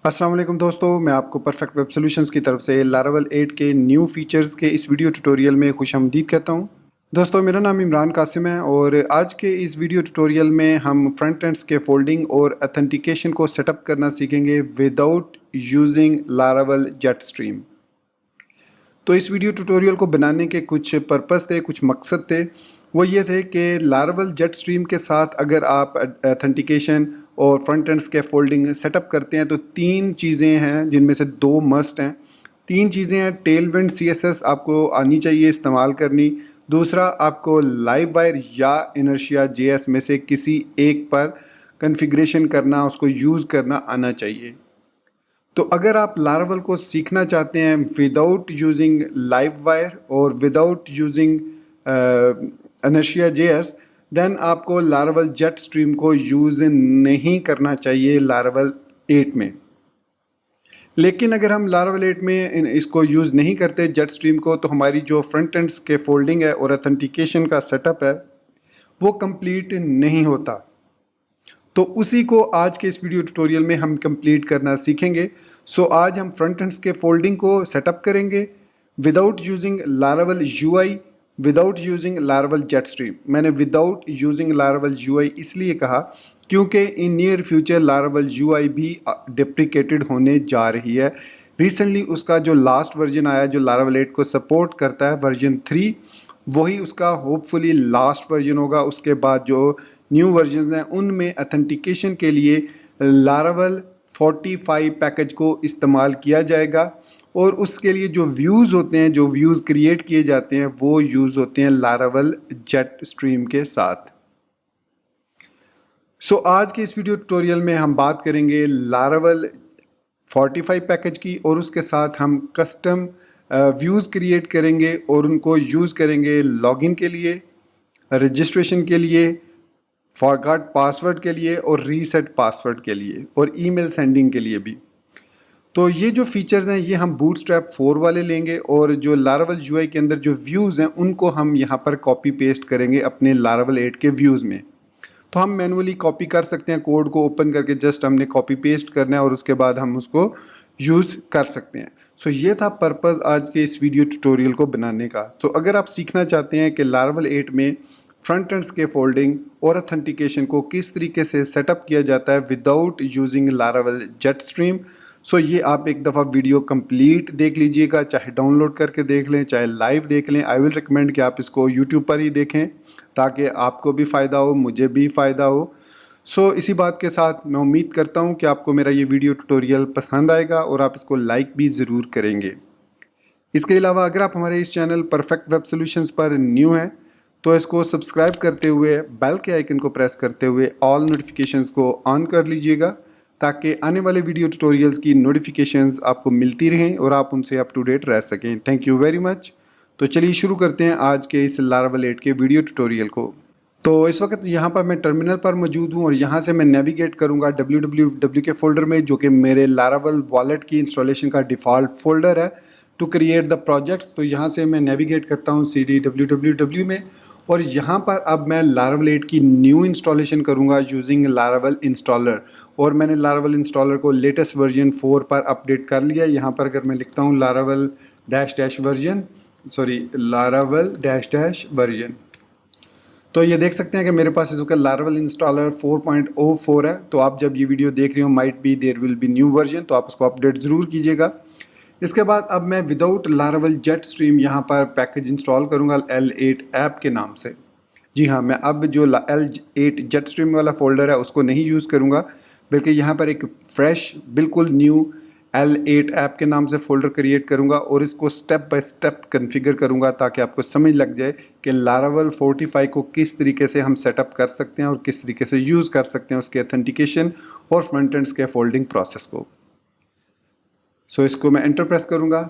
अस्सलाम वालेकुम दोस्तों, मैं आपको परफेक्ट वेब सॉल्यूशंस की तरफ से लारावल 8 के न्यू फीचर्स के इस वीडियो ट्यूटोरियल में खुशामदीद कहता हूं। दोस्तों, मेरा नाम इमरान कासिम है और आज के इस वीडियो ट्यूटोरियल में हम फ्रंट एंड्स के फोल्डिंग और ऑथेंटिकेशन को सेटअप करना सीखेंगे without using Laravel jet stream. तो इस वीडियो ट्यूटोरियल को बनाने के कुछ पर्पस थे, कुछ मकसद थे। वो ये थे कि लारावल जेट स्ट्रीम के साथ अगर आप ऑथेंटिकेशन और फ्रंट एंड स्कैफोल्डिंग सेटअप करते हैं तो तीन चीज़ें हैं जिनमें से दो मस्ट हैं। तीन चीज़ें हैं, टेलविंड CSS आपको आनी चाहिए इस्तेमाल करनी। दूसरा, आपको लाइव वायर या इनर्शिया JS में से किसी एक पर कॉन्फ़िगरेशन करना, उसको यूज़ करना आना चाहिए। तो अगर आप लारावल को सीखना चाहते हैं विदाउट यूजिंग लाइव वायर और without using Inertia JS, then आपको लारावल जेट स्ट्रीम को यूज़ नहीं करना चाहिए लारावल 8 में। लेकिन अगर हम लारावल 8 में इसको यूज़ नहीं करते जेट स्ट्रीम को, तो हमारी जो फ्रंट एंड्स के फोल्डिंग है और ऑथेंटिकेशन का सेटअप है वो कंप्लीट नहीं होता। तो उसी को आज के इस वीडियो ट्यूटोरियल में हम कंप्लीट करना सीखेंगे। सो आज हम फ्रंट एंड्स के फोल्डिंग को सेटअप करेंगे without using Laravel UI, without using Laravel Jetstream. मैंने विदाउट यूजिंग लारावल UI इसलिए कहा क्योंकि in near future Laravel UI भी डिप्रिकेटेड होने जा रही है। रिसेंटली उसका जो लास्ट वर्जन आया जो लारावल 8 को सपोर्ट करता है, वर्जन 3, वही उसका होपफुली लास्ट वर्जन होगा। उसके बाद जो न्यू वर्जन हैं उनमें ऑथेंटिकेशन के लिए लारावल 45 पैकेज को इस्तेमाल किया जाएगा और उसके लिए जो व्यूज़ होते हैं, जो व्यूज़ क्रिएट किए जाते हैं, वो यूज़ होते हैं लारावल जेट स्ट्रीम के साथ। सो आज के इस वीडियो ट्यूटोरियल में हम बात करेंगे लारावल 45 पैकेज की और उसके साथ हम कस्टम व्यूज़ क्रिएट करेंगे और उनको यूज़ करेंगे लॉगिन के लिए, रजिस्ट्रेशन के लिए, फॉरगॉट पासवर्ड के लिए और रीसेट पासवर्ड के लिए और ईमेल सेंडिंग के लिए भी। तो ये जो फीचर्स हैं ये हम बूटस्ट्रैप 4 वाले लेंगे और जो लारावल UI के अंदर जो व्यूज़ हैं उनको हम यहाँ पर कॉपी पेस्ट करेंगे अपने लारावल 8 के व्यूज़ में। तो हम मैनुअली कॉपी कर सकते हैं, कोड को ओपन करके जस्ट हमने कॉपी पेस्ट करना है और उसके बाद हम उसको यूज़ कर सकते हैं। सो ये था पर्पज़ आज के इस वीडियो ट्यूटोरियल को बनाने का। सो अगर आप सीखना चाहते हैं कि लारावल 8 में फ्रंट एंड्स के फोल्डिंग और ऑथेंटिकेशन को किस तरीके से सेटअप किया जाता है without using Laravel jet stream, सो ये आप एक दफ़ा वीडियो कंप्लीट देख लीजिएगा, चाहे डाउनलोड करके देख लें, चाहे लाइव देख लें। आई विल रिकमेंड कि आप इसको यूट्यूब पर ही देखें ताकि आपको भी फ़ायदा हो, मुझे भी फ़ायदा हो। सो इसी बात के साथ मैं उम्मीद करता हूँ कि आपको मेरा ये वीडियो ट्यूटोरियल पसंद आएगा और आप इसको लाइक भी ज़रूर करेंगे। इसके अलावा अगर आप हमारे इस चैनल परफेक्ट वेब सॉल्यूशंस पर न्यू हैं तो इसको सब्सक्राइब करते हुए बेल के आइकन को प्रेस करते हुए ऑल नोटिफिकेशंस को ऑन कर लीजिएगा ताकि आने वाले वीडियो ट्यूटोरियल्स की नोटिफिकेशंस आपको मिलती रहें और आप उनसे अप टू डेट रह सकें। Thank you very much. तो चलिए शुरू करते हैं आज के इस लारावल 8 के वीडियो ट्यूटोरियल को। तो इस वक्त यहाँ पर मैं टर्मिनल पर मौजूद हूँ और यहाँ से मैं नेविगेट करूँगा www के फोल्डर में जो कि मेरे लारावल वॉलेट की इंस्टॉलेशन का डिफ़ॉल्ट फोल्डर है टू क्रिएट द प्रोजेक्ट। तो यहाँ से मैं नेविगेट करता हूँ CD www में और यहाँ पर अब मैं लारावल 8 की न्यू इंस्टॉलेशन करूँगा यूजिंग लारावल इंस्टॉलर। और मैंने लारावल इंस्टॉलर को लेटेस्ट वर्जन 4 पर अपडेट कर लिया। यहाँ पर अगर मैं लिखता हूँ लारावल डैश वर्जन, तो ये देख सकते हैं कि मेरे पास इसका लारावल इंस्टॉलर 4.04 है। तो आप जब ये वीडियो देख रहे हो might be there will be new version, तो आप उसको अपडेट ज़रूर कीजिएगा। इसके बाद अब मैं विदाउट लारावल जेट स्ट्रीम यहाँ पर पैकेज इंस्टॉल करूँगा L8 ऐप के नाम से। जी हाँ, मैं अब जो L8 जेट स्ट्रीम वाला फ़ोल्डर है उसको नहीं यूज़ करूँगा, बल्कि यहाँ पर एक फ्रेश बिल्कुल न्यू L8 ऐप के नाम से फ़ोल्डर क्रिएट करूँगा और इसको स्टेप बाय स्टेप कॉन्फ़िगर करूँगा ताकि आपको समझ लग जाए कि लारावल 45 को किस तरीके से हम सेटअप कर सकते हैं और किस तरीके से यूज़ कर सकते हैं उसके ऑथेंटिकेशन और फ्रंट एंड्स के फोल्डिंग प्रोसेस को। सो इसको मैं एंटर प्रेस करूँगा।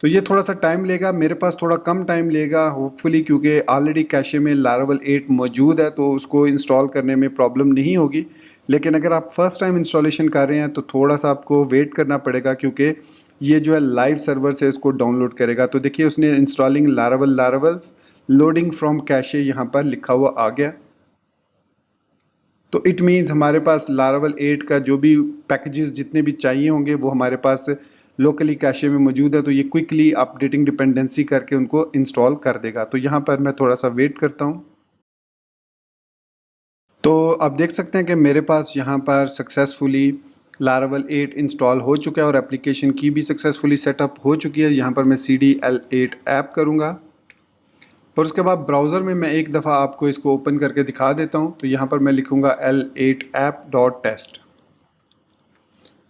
तो ये थोड़ा सा टाइम लेगा, मेरे पास थोड़ा कम टाइम लेगा होपफुली, क्योंकि ऑलरेडी कैशे में लारावल 8 मौजूद है तो उसको इंस्टॉल करने में प्रॉब्लम नहीं होगी। लेकिन अगर आप फर्स्ट टाइम इंस्टॉलेशन कर रहे हैं तो थोड़ा सा आपको वेट करना पड़ेगा, क्योंकि ये जो है लाइव सर्वर से इसको डाउनलोड करेगा। तो देखिए उसने installing Laravel loading from cache यहाँ पर लिखा हुआ आ गया। तो इट मीन्स हमारे पास लारावल 8 का जो भी पैकेजेस जितने भी चाहिए होंगे वो हमारे पास लोकली कैशे में मौजूद है, तो ये क्विकली अपडेटिंग डिपेंडेंसी करके उनको इंस्टॉल कर देगा। तो यहाँ पर मैं थोड़ा सा वेट करता हूँ। तो आप देख सकते हैं कि मेरे पास यहाँ पर सक्सेसफुली लारावल 8 इंस्टॉल हो चुका है और एप्लीकेशन की भी सक्सेसफुली सेटअप हो चुकी है। यहाँ पर मैं CDL8 ऐप करूँगा और उसके बाद ब्राउज़र में मैं एक दफ़ा आपको इसको ओपन करके दिखा देता हूँ। तो यहाँ पर मैं लिखूँगा L8app.test।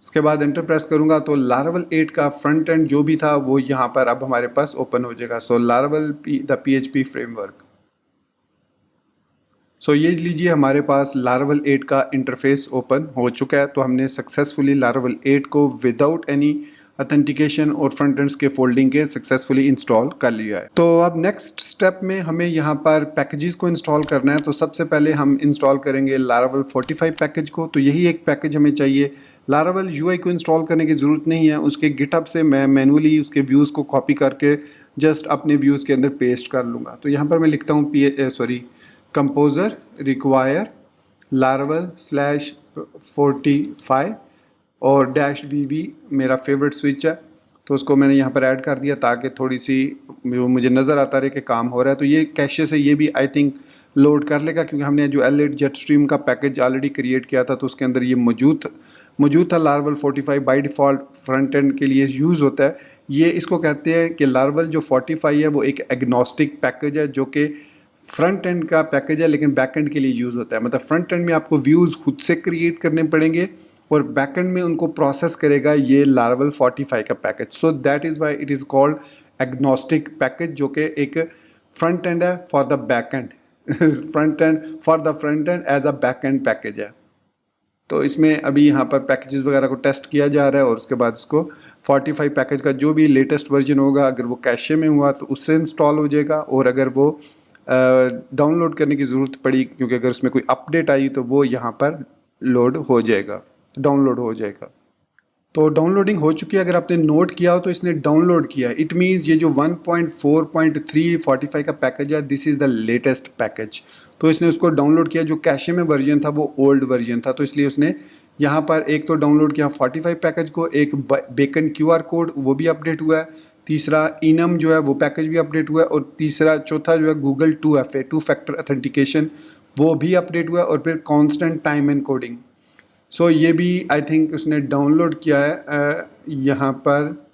उसके बाद एंटर प्रेस करूँगा तो लारावल 8 का फ्रंट एंड जो भी था वो यहाँ पर अब हमारे पास ओपन हो जाएगा। सो लारावल द PHP फ्रेमवर्क। सो ये लीजिए हमारे पास लारावल 8 का इंटरफेस ओपन हो चुका है। तो हमने सक्सेसफुली लारावल 8 को विदाउट एनी ऑथेंटिकेशन और फ्रंट एंड्स के फोल्डिंग के सक्सेसफुली इंस्टॉल कर लिया है। तो अब नेक्स्ट स्टेप में हमें यहाँ पर पैकेजेस को इंस्टॉल करना है। तो सबसे पहले हम इंस्टॉल करेंगे लारावल 45 पैकेज को। तो यही एक पैकेज हमें चाहिए। लारावल UI को इंस्टॉल करने की ज़रूरत नहीं है, उसके गिटहब से मैं मैनुअली उसके व्यूज़ को कॉपी करके जस्ट अपने व्यूज़ के अंदर पेस्ट कर लूँगा। तो यहाँ पर मैं लिखता हूँ कंपोज़र रिक्वायर लारावल/45 और -VV मेरा फेवरेट स्विच है, तो उसको मैंने यहाँ पर ऐड कर दिया ताकि थोड़ी सी मुझे नज़र आता रहे कि काम हो रहा है। तो ये कैशे से ये भी आई थिंक लोड कर लेगा, क्योंकि हमने जो L8 जेटस्ट्रीम का पैकेज ऑलरेडी क्रिएट किया था तो उसके अंदर ये मौजूद था। Laravel 45 by default front end के लिए यूज़ होता है। ये इसको कहते हैं कि लारावल जो 45 है वो एक एग्नोस्टिक पैकेज है, जो कि फ्रंट एंड का पैकेज है लेकिन बैक एंड के लिए यूज़ होता है। मतलब फ्रंट एंड में आपको व्यूज़ खुद से क्रिएट करने पड़ेंगे और बैक एंड में उनको प्रोसेस करेगा ये लारावल 45 का package. So that is why it is called agnostic package, जो कि एक फ्रंट एंड है for the back end front end for the front end as a back end package है। तो इसमें अभी यहाँ पर पैकेजेस वगैरह को टेस्ट किया जा रहा है और उसके बाद इसको 45 पैकेज का जो भी लेटेस्ट वर्जन होगा, अगर वो कैशे में हुआ तो उससे इंस्टॉल हो जाएगा, और अगर वो डाउनलोड करने की ज़रूरत पड़ी क्योंकि अगर उसमें कोई अपडेट आई तो वो यहाँ पर लोड हो जाएगा, डाउनलोड हो जाएगा। तो डाउनलोडिंग हो चुकी है। अगर आपने नोट किया हो तो इसने डाउनलोड किया है। इट मीन्स ये जो 1.4.345 का पैकेज है, this is the latest package. तो इसने उसको डाउनलोड किया। जो कैशे में वर्जन था वो ओल्ड वर्जन था, तो इसलिए उसने यहाँ पर एक तो डाउनलोड किया 45 पैकेज को, एक बेकन QR कोड वो भी अपडेट हुआ है, तीसरा इनम जो है वो पैकेज भी अपडेट हुआ है, और चौथा जो है गूगल 2FA 2 फैक्टर ऑथेंटिकेशन वो भी अपडेट हुआ है, और फिर कॉन्स्टेंट टाइम एनकोडिंग। सो ये भी आई थिंक उसने डाउनलोड किया है, यहाँ पर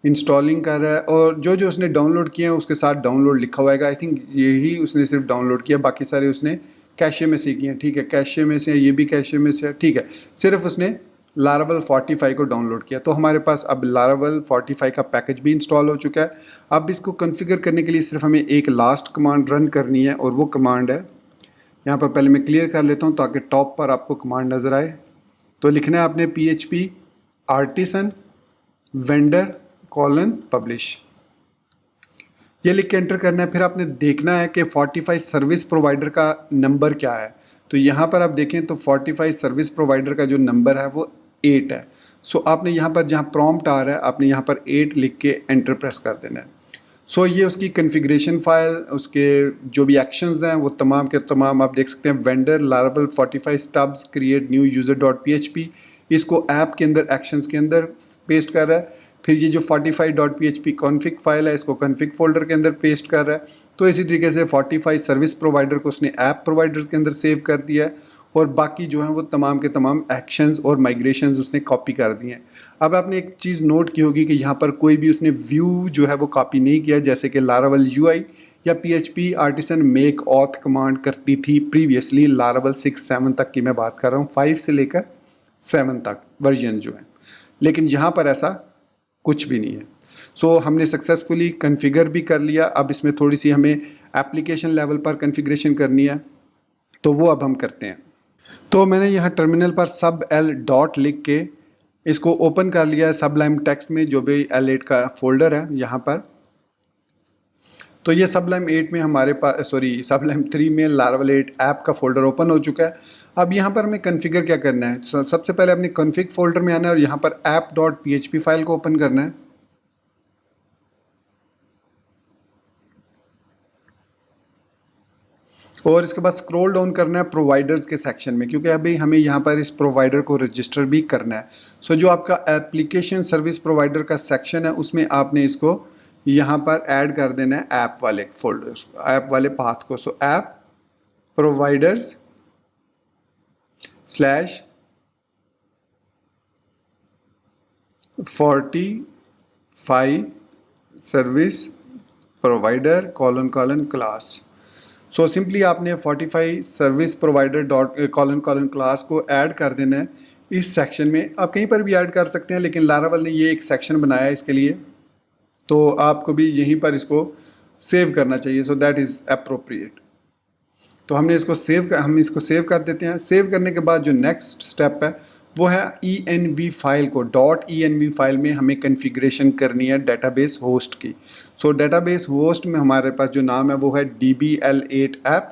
इंस्टॉलिंग कर रहा है, और जो उसने डाउनलोड किए हैं उसके साथ डाउनलोड लिखा हुआ है। आई थिंक यही उसने सिर्फ डाउनलोड किया, बाकी सारे उसने कैशे में से किए हैं। ठीक है, कैशे में से, ये भी कैशे में से, ठीक है, सिर्फ उसने लारावल 45 को डाउनलोड किया। तो हमारे पास अब लारावल 45 का पैकेज भी इंस्टॉल हो चुका है। अब इसको कॉन्फ़िगर करने के लिए सिर्फ हमें एक लास्ट कमांड रन करनी है, और वो कमांड है, यहाँ पर पहले मैं क्लियर कर लेता हूँ ताकि टॉप पर आपको कमांड नज़र आए। तो लिखना है आपने PHP आर्टिसन वेंडर :पब्लिश, ये लिख के एंटर करना है। फिर आपने देखना है कि 45 सर्विस प्रोवाइडर का नंबर क्या है। तो यहाँ पर आप देखें तो 45 सर्विस प्रोवाइडर का जो नंबर है वो 8 है। सो आपने यहाँ पर जहाँ प्रॉम्प्ट आ रहा है आपने यहाँ पर 8 लिख के एंटर प्रेस कर देना है। सो ये उसकी कन्फिग्रेशन फाइल, उसके जो भी एक्शंस हैं वो तमाम के तमाम आप देख सकते हैं। Vendor Laravel 45 stubs create new यूज़र.php, इसको ऐप के अंदर एक्शंस के अंदर पेस्ट कर रहा है। फिर ये जो 45.php कॉन्फ़िग फाइल है इसको कॉन्फ़िग फोल्डर के अंदर पेस्ट कर रहा है। तो इसी तरीके से 45 सर्विस प्रोवाइडर को उसने ऐप प्रोवाइडर्स के अंदर सेव कर दिया है, और बाकी जो हैं वो तमाम के तमाम एक्शंस और माइग्रेशंस उसने कॉपी कर दिए हैं। अब आपने एक चीज़ नोट की होगी कि यहाँ पर कोई भी उसने व्यू जो है वो कॉपी नहीं किया, जैसे कि लारावल UI या PHP artisan make auth command करती थी प्रीवियसली। लारावल 6-7 तक की मैं बात कर रहा हूँ, 5 से लेकर 7 तक वर्जन जो है, लेकिन यहाँ पर ऐसा कुछ भी नहीं है। सो हमने सक्सेसफुली कन्फिगर भी कर लिया। अब इसमें थोड़ी सी हमें एप्लीकेशन लेवल पर कन्फिग्रेशन करनी है, तो वो अब हम करते हैं। तो मैंने यहाँ टर्मिनल पर SUBL डॉट लिख के इसको ओपन कर लिया है सबलाइम टेक्स्ट में, जो भी L8 का फोल्डर है यहाँ पर। तो ये सबलाइम 8 में हमारे पास सबलाइम 3 में लारावल 8 ऐप का फोल्डर ओपन हो चुका है। अब यहाँ पर हमें कॉन्फ़िगर क्या करना है, सबसे पहले अपने कॉन्फ़िग फोल्डर में आना है और यहाँ पर app.php फाइल को ओपन करना है। और इसके बाद स्क्रॉल डाउन करना है प्रोवाइडर्स के सेक्शन में, क्योंकि अभी हमें यहाँ पर इस प्रोवाइडर को रजिस्टर भी करना है। सो जो आपका एप्लीकेशन सर्विस प्रोवाइडर का सेक्शन है उसमें आपने इसको यहाँ पर ऐड कर देना है ऐप वाले फोल्डर, ऐप वाले पाथ को। सो app providers slash 45 service provider colon class. So simply आपने 45 service provider dot colon class को ऐड कर देना है इस सेक्शन में। आप कहीं पर भी ऐड कर सकते हैं, लेकिन लारावल ने ये एक सेक्शन बनाया है इसके लिए, तो आपको भी यहीं पर इसको सेव करना चाहिए। सो दैट इज़ अप्रोप्रिएट। तो हम इसको सेव कर देते हैं। सेव करने के बाद जो नेक्स्ट स्टेप है वो है env फाइल को .env फाइल में हमें कॉन्फ़िगरेशन करनी है डेटाबेस होस्ट की। सो डेटाबेस होस्ट में हमारे पास जो नाम है वो है dbl8 ऐप।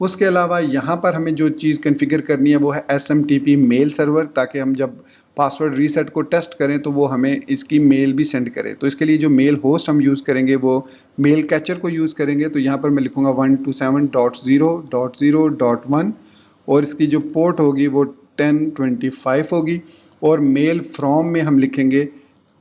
उसके अलावा यहाँ पर हमें जो चीज़ कॉन्फ़िगर करनी है वो है SMTP मेल सर्वर, ताकि हम जब पासवर्ड रीसेट को टेस्ट करें तो वो हमें इसकी मेल भी सेंड करे। तो इसके लिए जो मेल होस्ट हम यूज़ करेंगे वो मेल कैचर को यूज़ करेंगे। तो यहाँ पर मैं लिखूँगा 127.0.0.1 और इसकी जो पोर्ट होगी वो 1025 होगी। और मेल फ्रॉम में हम लिखेंगे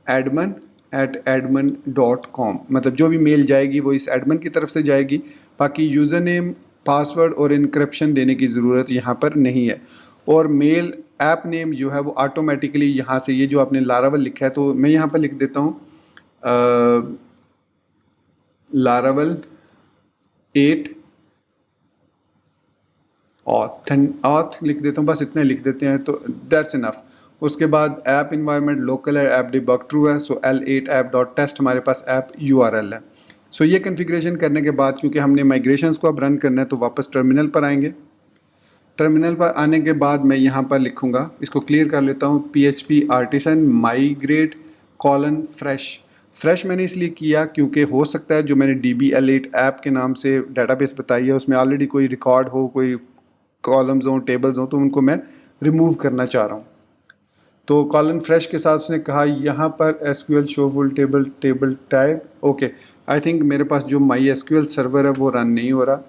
admin@admin.com, मतलब जो भी मेल जाएगी वो इस एडमिन की तरफ से जाएगी। बाकी यूज़र नेम, पासवर्ड और इनक्रिप्शन देने की ज़रूरत यहाँ पर नहीं है। और मेल ऐप नेम जो है वो ऑटोमेटिकली यहाँ से, ये जो आपने लारावल लिखा है तो मैं यहाँ पर लिख देता हूँ लारावल 8 ऑथ लिख देता हूँ, बस इतने लिख देते हैं तो दैट्स इनफ। उसके बाद ऐप इन्वायरमेंट लोकल है, ऐप डिबग ट्रू है। सो l8app.test हमारे पास ऐप URL है। सो ये कॉन्फ़िगरेशन करने के बाद, क्योंकि हमने माइग्रेशंस को अब रन करना है, तो वापस टर्मिनल पर आएंगे। टर्मिनल पर आने के बाद मैं यहाँ पर लिखूँगा, इसको क्लियर कर लेता हूँ, PHP artisan migrate colon fresh मैंने इसलिए किया क्योंकि हो सकता है जो मैंने dbl8 ऐप के नाम से डेटाबेस बताई है उसमें ऑलरेडी कोई रिकॉर्ड हो, कोई कॉलम्स हों, टेबल्स हों, तो उनको मैं रिमूव करना चाह रहा हूँ। तो कॉलन फ्रेश के साथ उसने कहा यहाँ पर SQL show full table type. Okay, I think मेरे पास जो MySQL सर्वर है वो रन नहीं हो रहा।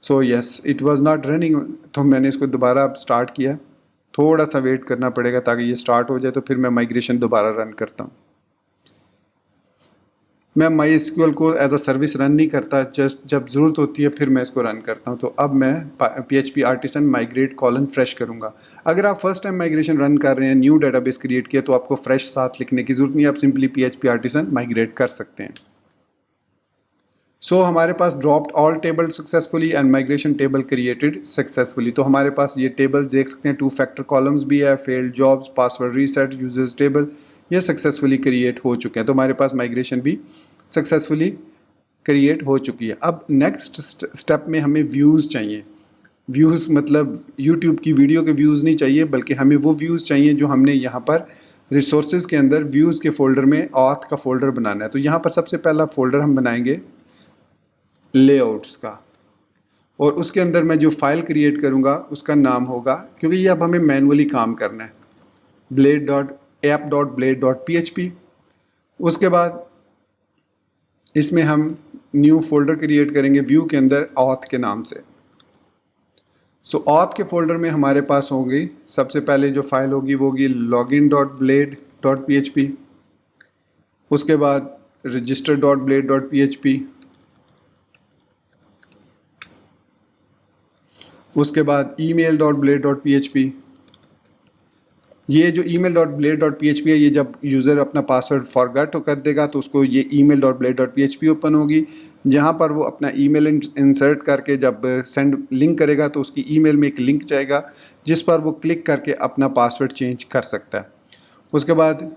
So yes, it was not running. तो मैंने इसको दोबारा अब स्टार्ट किया। थोड़ा सा वेट करना पड़ेगा ताकि ये स्टार्ट हो जाए, तो फिर मैं माइग्रेशन दोबारा रन करता हूँ। मैं MySQL को एज अ सर्विस रन नहीं करता, जस्ट जब ज़रूरत होती है फिर मैं इसको रन करता हूँ। तो अब मैं PHP artisan migrate colon fresh करूँगा। अगर आप फर्स्ट टाइम माइग्रेशन रन कर रहे हैं, न्यू डेटाबेस क्रिएट किया, तो आपको फ्रेश साथ लिखने की ज़रूरत नहीं, आप सिंपली PHP आर्टिसन माइग्रेट कर सकते हैं। सो हमारे पास dropped all table successfully and migration table created successfully. तो हमारे पास ये टेबल देख सकते हैं, 2 फैक्टर कॉलम्स भी है, failed jobs, password reset, users table, ये सक्सेसफुली क्रिएट हो चुके हैं। तो हमारे पास माइग्रेशन भी सक्सेसफुली क्रिएट हो चुकी है। अब नेक्स्ट स्टेप में हमें व्यूज़ चाहिए। व्यूज़ मतलब यूट्यूब की वीडियो के व्यूज़ नहीं चाहिए, बल्कि हमें वो व्यूज़ चाहिए जो हमने यहाँ पर रिसोर्सेज के अंदर व्यूज़ के फोल्डर में ऑथ का फोल्डर बनाना है। तो यहाँ पर सबसे पहला फोल्डर हम बनाएंगे लेआउट्स का, और उसके अंदर मैं जो फाइल क्रिएट करूँगा उसका नाम होगा, क्योंकि ये अब हमें मैनुअली काम करना है, blade.app.blade.php। उसके बाद इसमें हम न्यू फोल्डर क्रिएट करेंगे व्यू के अंदर ऑथ के नाम से। सो ऑथ के फोल्डर में हमारे पास होगी सबसे पहले जो फाइल होगी वो होगी login.blade.php। उसके बाद register.blade.php। उसके बाद email.blade.php। ये जो email.blade.php है, ये जब यूज़र अपना पासवर्ड फॉरगेट कर देगा तो उसको ये email.blade.php ओपन होगी, जहाँ पर वो अपना ईमेल इंसर्ट करके जब सेंड लिंक करेगा तो उसकी ईमेल में एक लिंक जाएगा जिस पर वो क्लिक करके अपना पासवर्ड चेंज कर सकता है। उसके बाद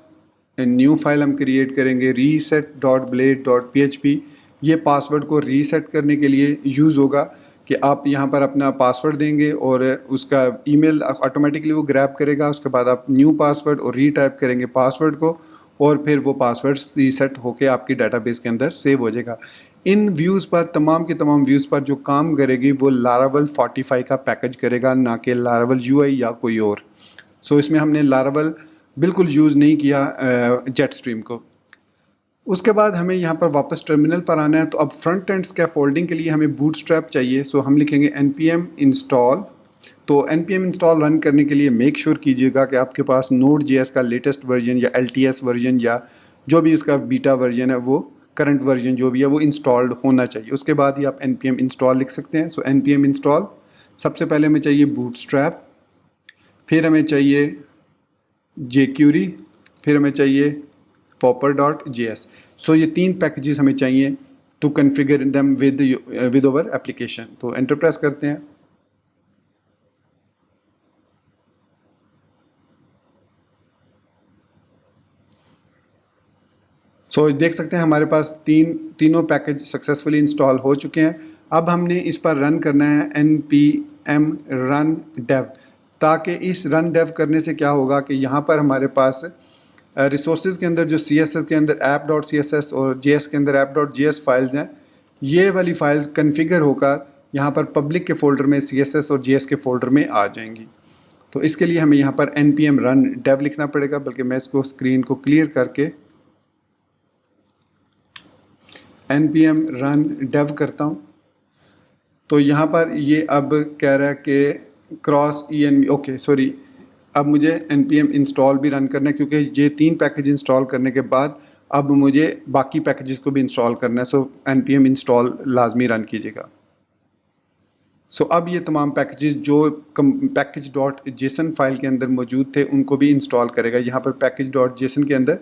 न्यू फाइल हम क्रिएट करेंगे reset.blade.php। ये पासवर्ड को रीसेट करने के लिए यूज़ होगा कि आप यहाँ पर अपना पासवर्ड देंगे और उसका ईमेल ऑटोमेटिकली वो ग्रैब करेगा। उसके बाद आप न्यू पासवर्ड और रीटाइप करेंगे पासवर्ड को, और फिर वो पासवर्ड रीसेट होके आपकी डेटाबेस के अंदर सेव हो जाएगा। इन व्यूज़ पर, तमाम के तमाम व्यूज़ पर जो काम करेगी वो लारावल 45 का पैकेज करेगा, ना कि लारावल UI या कोई और। सो इसमें हमने लारावल बिल्कुल यूज़ नहीं किया जेट स्ट्रीम को। उसके बाद हमें यहाँ पर वापस टर्मिनल पर आना है। तो अब फ्रंट एंड स्कैफोल्डिंग के लिए हमें बूटस्ट्रैप चाहिए। सो हम लिखेंगे npm इंस्टॉल। तो npm इंस्टॉल रन करने के लिए मेक श्योर कीजिएगा कि आपके पास Node.js का लेटेस्ट वर्जन या LTS वर्जन या जो भी उसका बीटा वर्जन है, वो करंट वर्जन जो भी है वो इंस्टॉल्ड होना चाहिए। उसके बाद ही आप npm इंस्टॉल लिख सकते हैं। सो npm इंस्टॉल, सबसे पहले हमें चाहिए बूटस्ट्रैप, फिर हमें चाहिए jQuery, फिर हमें चाहिए popper.js। सो ये 3 पैकेजेस हमें चाहिए to configure them with over application. तो एंटर प्रेस करते हैं। सो देख सकते हैं हमारे पास तीनों पैकेज सक्सेसफुली इंस्टॉल हो चुके हैं। अब हमने इस पर रन करना है npm run dev, ताकि इस रन डेव करने से क्या होगा कि यहाँ पर हमारे पास रिसोर्सेज के अंदर जो CSS के अंदर app.css और JS के अंदर app.js फाइल्स हैं, ये वाली फाइल्स कन्फिगर होकर यहाँ पर पब्लिक के फोल्डर में CSS और JS के फोल्डर में आ जाएंगी। तो इसके लिए हमें यहाँ पर npm run dev लिखना पड़ेगा, बल्कि मैं इसको स्क्रीन को क्लियर करके npm run dev करता हूँ। तो यहाँ पर ये अब कह रहा है कि क्रॉस env, ओके सॉरी, अब मुझे npm इंस्टॉल भी रन करना है, क्योंकि ये 3 पैकेज इंस्टॉल करने के बाद अब मुझे बाकी पैकेजेस को भी इंस्टॉल करना है। सो npm इंस्टॉल लाजमी रन कीजिएगा। सो अब ये तमाम पैकेजेस जो package.json फाइल के अंदर मौजूद थे उनको भी इंस्टॉल करेगा। यहाँ पर package.json के अंदर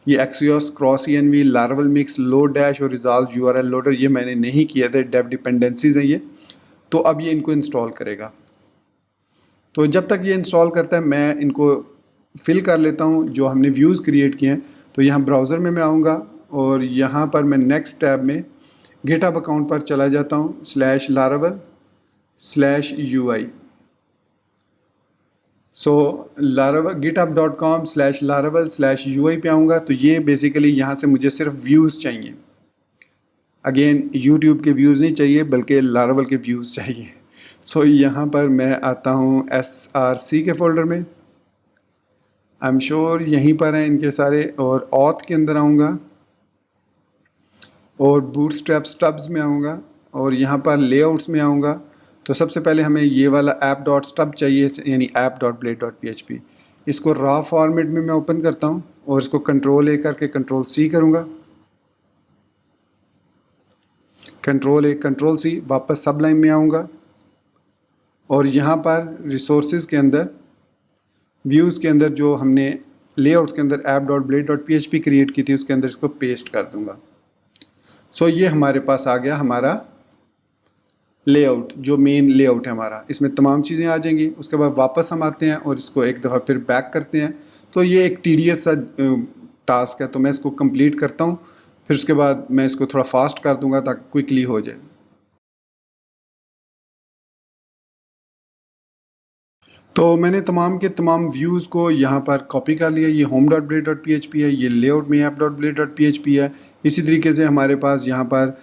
ये Axios, cross env, Laravel Mix, Lodash और Resolve URL Loader ये मैंने नहीं किया था, डेव डिपेंडेंसीज हैं ये। तो अब ये इनको इंस्टॉल करेगा। तो जब तक ये इंस्टॉल करता है मैं इनको फिल कर लेता हूँ जो हमने व्यूज़ क्रिएट किए हैं। तो यहाँ ब्राउज़र में मैं आऊँगा और यहाँ पर मैं नेक्स्ट टैब में गिटहब अकाउंट पर चला जाता हूँ /laravel/ui। सो github.com/laravel/ui पे आऊँगा। तो ये बेसिकली यहाँ से मुझे सिर्फ व्यूज़ चाहिए। अगेन यूट्यूब के व्यूज़ नहीं चाहिए, बल्कि लारावल के व्यूज़ चाहिए। सो यहाँ पर मैं आता हूँ src के फोल्डर में, आई एम श्योर यहीं पर हैं इनके सारे, और ऑथ के अंदर आऊँगा और बूटस्ट्रैप स्टब्स में आऊँगा और यहाँ पर लेआउट्स में आऊँगा। तो सबसे पहले हमें ये वाला app.stub चाहिए, यानी app.blade.php। इसको रॉ फॉर्मेट में मैं ओपन करता हूँ और इसको Ctrl+A करके Ctrl+C करूँगा, Ctrl+A Ctrl+C, वापस सबलाइन में आऊँगा और यहाँ पर रिसोर्सेज के अंदर व्यूज़ के अंदर जो हमने लेआउट्स के अंदर app.blade.php क्रिएट की थी उसके अंदर इसको पेस्ट कर दूँगा। सो ये हमारे पास आ गया हमारा लेआउट, जो मेन लेआउट है हमारा, इसमें तमाम चीज़ें आ जाएंगी। उसके बाद वापस हम आते हैं और इसको एक दफ़ा फिर बैक करते हैं। तो ये एक टीडियस सा टास्क है, तो मैं इसको कंप्लीट करता हूँ, फिर उसके बाद मैं इसको थोड़ा फास्ट कर दूँगा ताकि क्विकली हो जाए। तो मैंने तमाम के तमाम व्यूज़ को यहाँ पर कॉपी कर लिया। ये home.blade.php है, ये लेआउट में app.blade.php है। इसी तरीके से हमारे पास यहाँ पर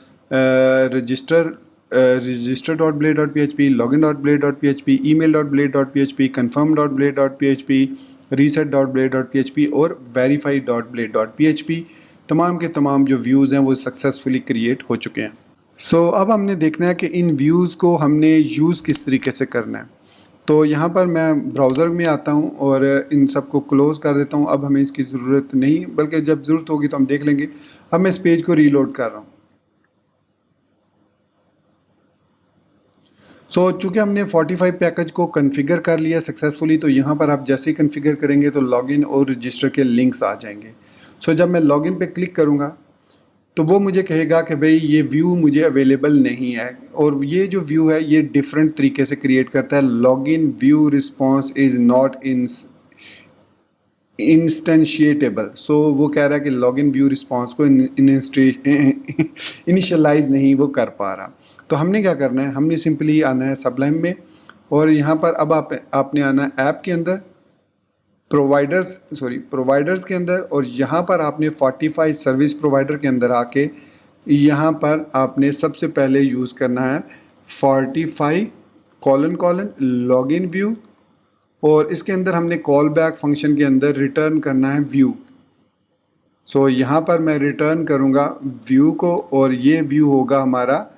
register.blade.php, login.blade.php, email.blade.php, confirm.blade.php, reset.blade.php और verify.blade.php तमाम के तमाम जो व्यूज़ हैं वो सक्सेसफुली क्रिएट हो चुके हैं। सो अब हमने देखना है कि इन व्यूज़ को हमने यूज़ किस तरीके से करना है। तो यहाँ पर मैं ब्राउज़र में आता हूँ और इन सब को क्लोज़ कर देता हूँ। अब हमें इसकी ज़रूरत नहीं, बल्कि जब ज़रूरत होगी तो हम देख लेंगे। अब मैं इस पेज को रीलोड कर रहा हूँ। सो चूँकि हमने 45 पैकेज को कॉन्फ़िगर कर लिया सक्सेसफुली, तो यहाँ पर आप जैसे ही कॉन्फ़िगर करेंगे तो लॉगिन और रजिस्टर के लिंक्स आ जाएंगे। सो जब मैं लॉगिन पे क्लिक करूँगा तो वो मुझे कहेगा कि भाई ये व्यू मुझे अवेलेबल नहीं है, और ये जो व्यू है ये डिफरेंट तरीके से क्रिएट करता है। Login view response is not instantiable. So वो कह रहा है कि लॉगिन व्यू रिस्पॉन्स को इनिशियलाइज नहीं वो कर पा रहा। तो हमने क्या करना है, हमने सिंपली आना है सबलाइन में और यहाँ पर अब आपने आना है ऐप के अंदर, प्रोवाइडर्स के अंदर, और यहाँ पर आपने 45 सर्विस प्रोवाइडर के अंदर आके यहाँ पर आपने सबसे पहले यूज़ करना है 45 : लॉगिन व्यू, और इसके अंदर हमने कॉल बैक फंक्शन के अंदर रिटर्न करना है व्यू। सो यहाँ पर मैं रिटर्न करूँगा व्यू को और ये व्यू होगा हमारा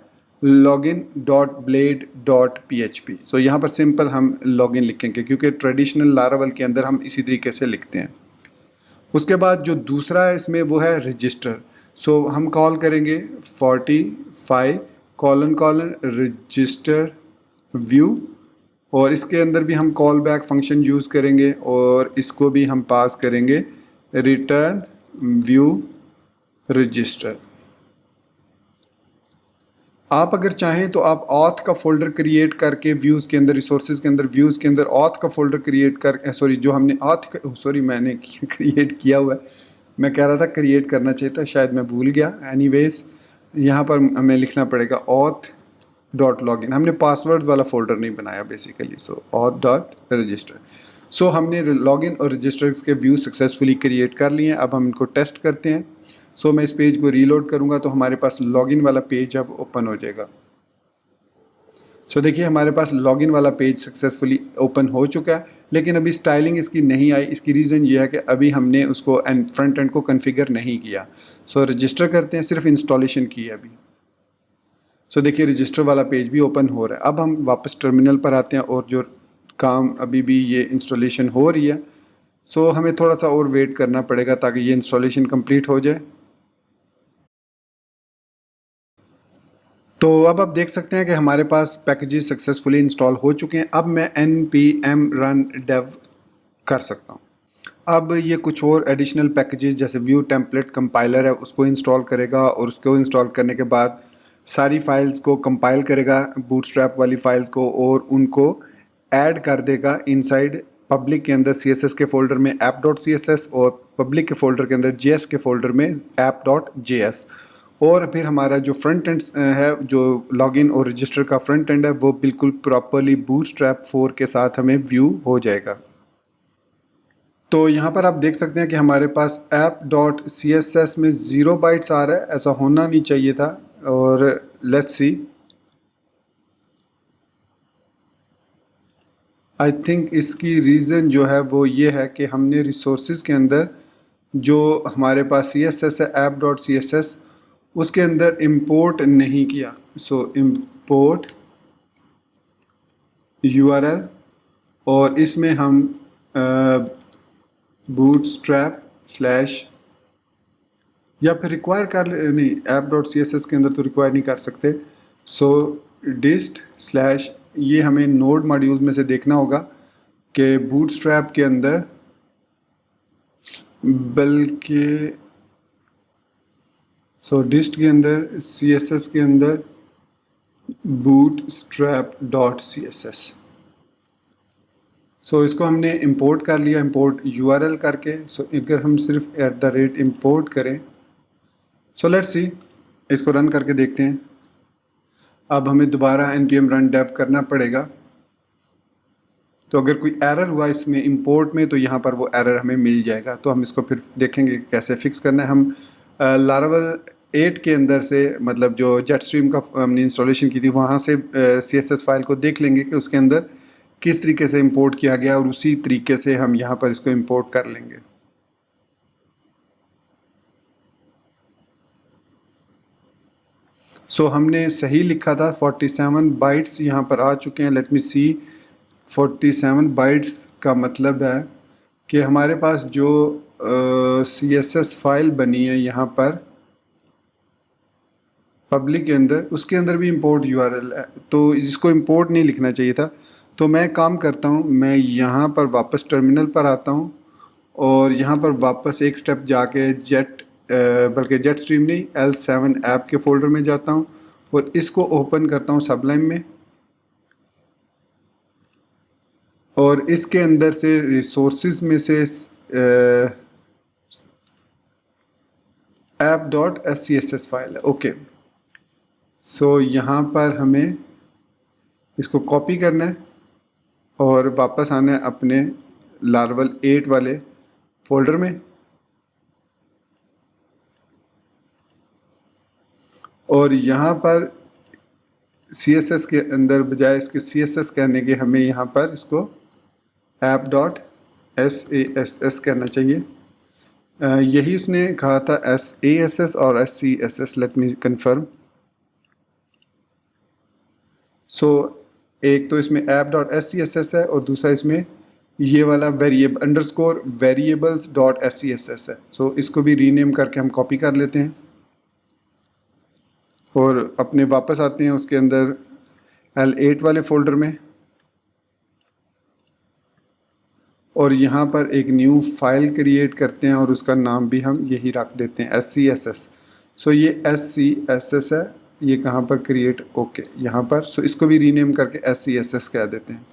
login.blade.php। सो यहाँ पर सिंपल हम लॉगिन लिखेंगे क्योंकि ट्रेडिशनल लारावल के अंदर हम इसी तरीके से लिखते हैं। उसके बाद जो दूसरा है इसमें वो है रजिस्टर। सो हम कॉल करेंगे 45 कॉलन कॉलन रजिस्टर व्यू, और इसके अंदर भी हम कॉल बैक फंक्शन यूज़ करेंगे और इसको भी हम पास करेंगे रिटर्न व्यू रजिस्टर। आप अगर चाहें तो आप ऑथ का फोल्डर क्रिएट करके व्यूज़ के अंदर, रिसोर्सेज के अंदर, व्यूज़ के अंदर ऑथ का फोल्डर क्रिएट कर, सॉरी जो हमने मैंने क्रिएट किया हुआ है, मैं कह रहा था क्रिएट करना चाहिए था, शायद मैं भूल गया। एनीवेज यहाँ पर हमें लिखना पड़ेगा ऑथ डॉट लॉगिन। हमने पासवर्ड वाला फोल्डर नहीं बनाया बेसिकली। सो ऑथ डॉट रजिस्टर। सो हमने लॉगिन और रजिस्टर के व्यू सक्सेसफुली क्रिएट कर लिए हैं। अब हम इनको टेस्ट करते हैं। सो मैं इस पेज को रीलोड करूंगा तो हमारे पास लॉगिन वाला पेज अब ओपन हो जाएगा। सो देखिए हमारे पास लॉगिन वाला पेज सक्सेसफुली ओपन हो चुका है, लेकिन अभी स्टाइलिंग इसकी नहीं आई। इसकी रीज़न ये है कि अभी हमने उसको फ्रंट एंड को कॉन्फ़िगर नहीं किया। सो रजिस्टर करते हैं, सिर्फ इंस्टॉलेशन की है अभी। सो देखिए रजिस्टर वाला पेज भी ओपन हो रहा है। अब हम वापस टर्मिनल पर आते हैं और जो काम अभी भी ये इंस्टॉलेशन हो रही है, सो हमें थोड़ा सा और वेट करना पड़ेगा ताकि ये इंस्टॉलेशन कंप्लीट हो जाए। तो अब आप देख सकते हैं कि हमारे पास पैकेजेस सक्सेसफुली इंस्टॉल हो चुके हैं। अब मैं npm run dev कर सकता हूँ। अब ये कुछ और एडिशनल पैकेजेस जैसे व्यू टेम्पलेट कंपाइलर है उसको इंस्टॉल करेगा, और उसको इंस्टॉल करने के बाद सारी फाइल्स को कंपाइल करेगा, बूटस्ट्रैप वाली फाइल्स को, और उनको ऐड कर देगा इनसाइड पब्लिक के अंदर CSS के फोल्डर में app.css और पब्लिक के फोल्डर के अंदर JS के फोल्डर में app.js। और फिर हमारा जो फ्रंट एंड है, जो लॉगिन और रजिस्टर का फ्रंट एंड है, वो बिल्कुल प्रॉपरली बूटस्ट्रैप 4 के साथ हमें व्यू हो जाएगा। तो यहाँ पर आप देख सकते हैं कि हमारे पास app.css में 0 बाइट्स आ रहा है, ऐसा होना नहीं चाहिए था। और लेट्स सी, आई थिंक इसकी रीज़न जो है वो ये है कि हमने रिसोर्सेज के अंदर जो हमारे पास CSS है app.css उसके अंदर इंपोर्ट नहीं किया। सो इंपोर्ट URL, और इसमें हम बूटस्ट्रैप स्लैश या फिर रिक्वायर कर नहीं, app.css के अंदर तो रिक्वायर नहीं कर सकते। सो डिस्ट स्लैश, ये हमें नोड मॉड्यूल्स में से देखना होगा कि बूटस्ट्रैप के अंदर, बल्कि सो डिस्ट के अंदर CSS के अंदर bootstrap.css। सो इसको हमने इंपोर्ट कर लिया, इंपोर्ट URL करके। सो अगर हम सिर्फ @import करें, सो लेट्स सी, इसको रन करके देखते हैं। अब हमें दोबारा npm run dev करना पड़ेगा। तो अगर कोई एरर हुआ इसमें इंपोर्ट में तो यहाँ पर वो एरर हमें मिल जाएगा। तो हम इसको फिर देखेंगे कैसे फिक्स करना है। हम लारावल 8 के अंदर से, मतलब जो जेटस्ट्रीम का हमने इंस्टॉलेशन की थी वहाँ से CSS फाइल को देख लेंगे कि उसके अंदर किस तरीके से इंपोर्ट किया गया, और उसी तरीके से हम यहाँ पर इसको इंपोर्ट कर लेंगे। सो हमने सही लिखा था, 47 बाइट्स यहाँ पर आ चुके हैं। लेट मी सी, 47 बाइट्स का मतलब है कि हमारे पास जो CSS फाइल बनी है यहाँ पर पब्लिक के अंदर, उसके अंदर भी इंपोर्ट URL है, तो इसको इंपोर्ट नहीं लिखना चाहिए था। तो मैं काम करता हूँ, मैं यहाँ पर वापस टर्मिनल पर आता हूँ और यहाँ पर वापस एक स्टेप जाके बल्कि जेटस्ट्रीम नहीं, L7 ऐप के फोल्डर में जाता हूँ और इसको ओपन करता हूँ सबलाइम में, और इसके अंदर से रिसोर्सेज में से app.scss फाइल है। ओके, सो यहाँ पर हमें इसको कॉपी करना है और वापस आना है अपने लारावल 8 वाले फोल्डर में, और यहाँ पर CSS के अंदर बजाय इसके CSS कहने के हमें यहाँ पर इसको app.sass कहना चाहिए। यही उसने कहा था SASS और SCSS, लेट मी कंफर्म। सो एक तो इसमें app.scss है और दूसरा इसमें ये वाला variables.scss है। सो इसको भी रीनेम करके हम कॉपी कर लेते हैं और अपने वापस आते हैं उसके अंदर L8 वाले फोल्डर में, और यहाँ पर एक न्यू फाइल क्रिएट करते हैं और उसका नाम भी हम यही रख देते हैं SCSS। सो ये SCSS है, ये कहाँ पर क्रिएट, ओके यहाँ पर। सो इसको भी रीनेम करके SCSS कह देते हैं।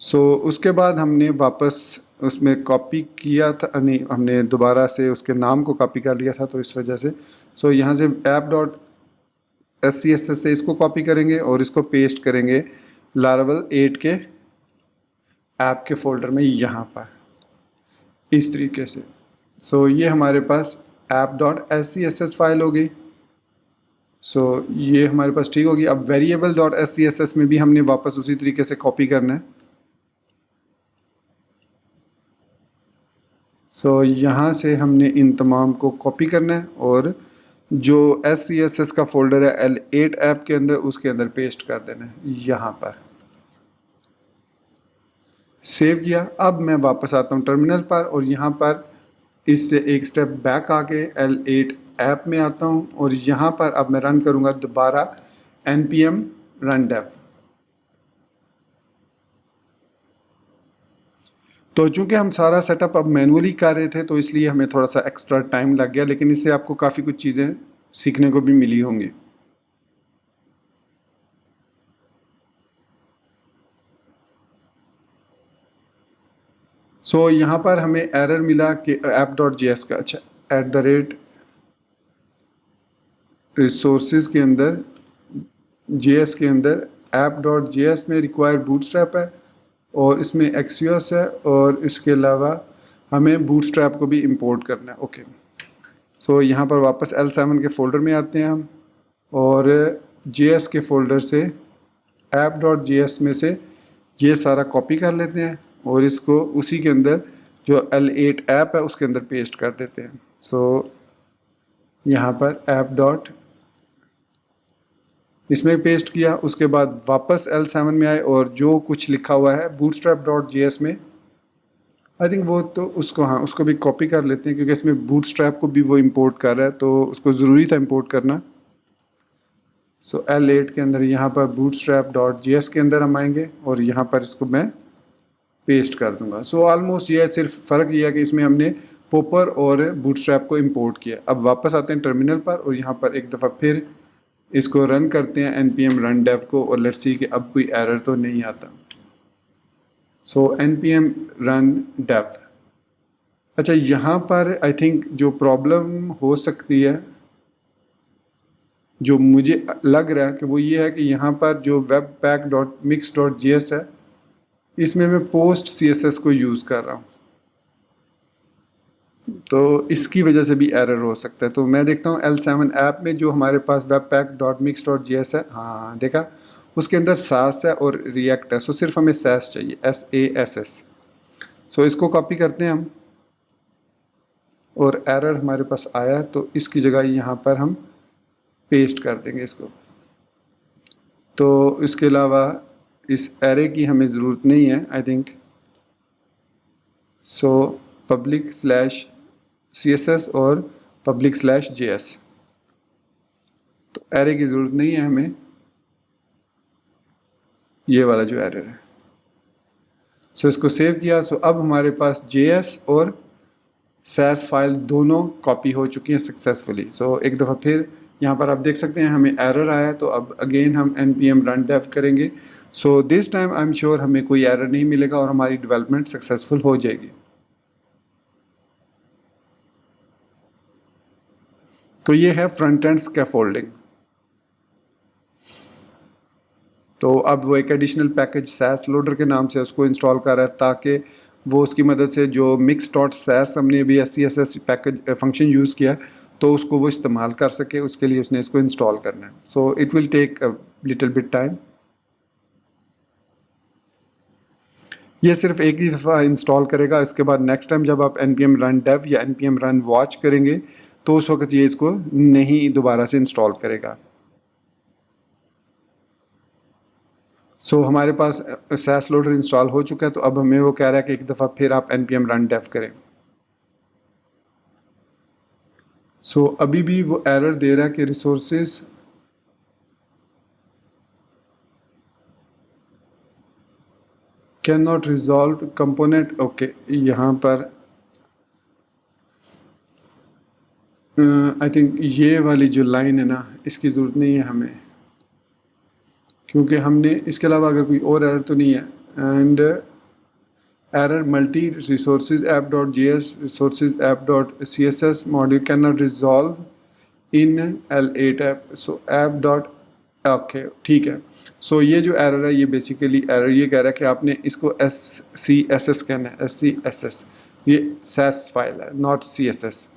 सो उसके बाद हमने वापस उसमें कॉपी किया था, नहीं हमने दोबारा से उसके नाम को कॉपी कर लिया था तो इस वजह से। सो यहाँ से app.scss से इसको कॉपी करेंगे और इसको पेस्ट करेंगे Laravel 8 के ऐप के फोल्डर में यहाँ पर इस तरीके से। सो ये हमारे पास app.scss फाइल हो गई। सो ये हमारे पास ठीक होगी। अब variable.scss में भी हमने वापस उसी तरीके से कॉपी करना है। सो यहाँ से हमने इन तमाम को कॉपी करना है और जो SCSS का फोल्डर है L8 ऐप के अंदर, उसके अंदर पेस्ट कर देना है यहाँ पर। सेव किया। अब मैं वापस आता हूँ टर्मिनल पर और यहाँ पर इससे एक स्टेप बैक आके L8 ऐप में आता हूँ और यहाँ पर अब मैं रन करूँगा दोबारा npm run dev। तो चूँकि हम सारा सेटअप अब मैनुअली कर रहे थे तो इसलिए हमें थोड़ा सा एक्स्ट्रा टाइम लग गया, लेकिन इससे आपको काफ़ी कुछ चीज़ें सीखने को भी मिली होंगी। सो यहाँ पर हमें एरर मिला कि app.js का, अच्छा @resources के अंदर JS के अंदर app.js में रिक्वायर्ड बूटस्ट्रैप है और इसमें Axios है और इसके अलावा हमें बूटस्ट्रैप को भी इंपोर्ट करना है। ओके, सो यहाँ पर वापस L7 के फोल्डर में आते हैं हम और JS के फोल्डर से app.js में से ये सारा कॉपी कर लेते हैं और इसको उसी के अंदर जो L8 ऐप है उसके अंदर पेस्ट कर देते हैं। सो यहाँ पर app. इसमें पेस्ट किया, उसके बाद वापस L7 में आए और जो कुछ लिखा हुआ है bootstrap.js में, आई थिंक वो तो उसको, हाँ उसको भी कॉपी कर लेते हैं क्योंकि इसमें बूटस्ट्रैप को भी वो इंपोर्ट कर रहा है तो उसको ज़रूरी था इंपोर्ट करना। सो L8 के अंदर यहाँ पर bootstrap.js के अंदर हम आएंगे और यहाँ पर इसको मैं पेस्ट कर दूंगा। सो ऑलमोस्ट ये सिर्फ फ़र्क ये है कि इसमें हमने पोपर और बूटस्ट्रैप को इंपोर्ट किया। अब वापस आते हैं टर्मिनल पर और यहाँ पर एक दफ़ा फिर इसको रन करते हैं npm run dev को और लेट्स सी कि अब कोई एरर तो नहीं आता। सो npm run dev। अच्छा, यहाँ पर आई थिंक जो प्रॉब्लम हो सकती है, जो मुझे लग रहा है कि वो ये है कि यहाँ पर जो webpack.mix.js है इसमें मैं post css को यूज़ कर रहा हूँ तो इसकी वजह से भी एरर हो सकता है। तो मैं देखता हूँ L7 ऐप में जो हमारे पास webpack.mix.js है, हाँ देखा, उसके अंदर सास है और रिएक्ट है। सो सिर्फ हमें सास चाहिए, SASS। सो इसको कॉपी करते हैं हम और एरर हमारे पास आया तो इसकी जगह यहाँ पर हम पेस्ट कर देंगे इसको। तो इसके अलावा इस एरे की हमें ज़रूरत नहीं है आई थिंक। सो public/css और public/js, तो एरे की ज़रूरत नहीं है हमें, ये वाला जो एरर है। सो इसको सेव किया। सो अब हमारे पास JS और SAS फाइल दोनों कॉपी हो चुकी हैं सक्सेसफुली। सो एक दफ़ा फिर यहाँ पर आप देख सकते हैं हमें एरर आया तो अब अगेन हम npm run dev करेंगे। So this time I am sure हमें कोई एरर नहीं मिलेगा और हमारी डेवलपमेंट सक्सेसफुल हो जाएगी। तो ये है फ्रंट एंड स्कैफोल्डिंग। तो अब वो एक एडिशनल पैकेज SAS लोडर के नाम से उसको इंस्टॉल कर रहा है ताकि वो उसकी मदद से जो mix.sas हमने भी SCSS पैकेज फंक्शन यूज़ किया तो उसको वो इस्तेमाल कर सके, उसके लिए उसने इसको इंस्टॉल करना है। So it will take a little bit time. ये सिर्फ एक ही दफ़ा इंस्टॉल करेगा। इसके बाद नेक्स्ट टाइम जब आप npm run dev या npm run watch करेंगे तो उस वक्त ये इसको नहीं दोबारा से इंस्टॉल करेगा। सो हमारे पास सैस लोडर इंस्टॉल हो चुका है, तो अब हमें वो कह रहा है कि एक दफ़ा फिर आप npm run dev करें। सो अभी भी वो एरर दे रहा है कि resources can not resolve component. Okay, यहाँ पर आई थिंक ये वाली जो लाइन है ना, इसकी ज़रूरत नहीं है हमें, क्योंकि हमने इसके अलावा अगर कोई और एरर तो नहीं है। And error multi resources app dot J S resources app dot C S S module can not resolve in L8 app. So app dot, okay ठीक है। सो ये जो एरर है, ये बेसिकली एरर ये कह रहा है कि आपने इसको SCSS कहना है, SCSS। ये सैस फाइल है, नॉट CSS।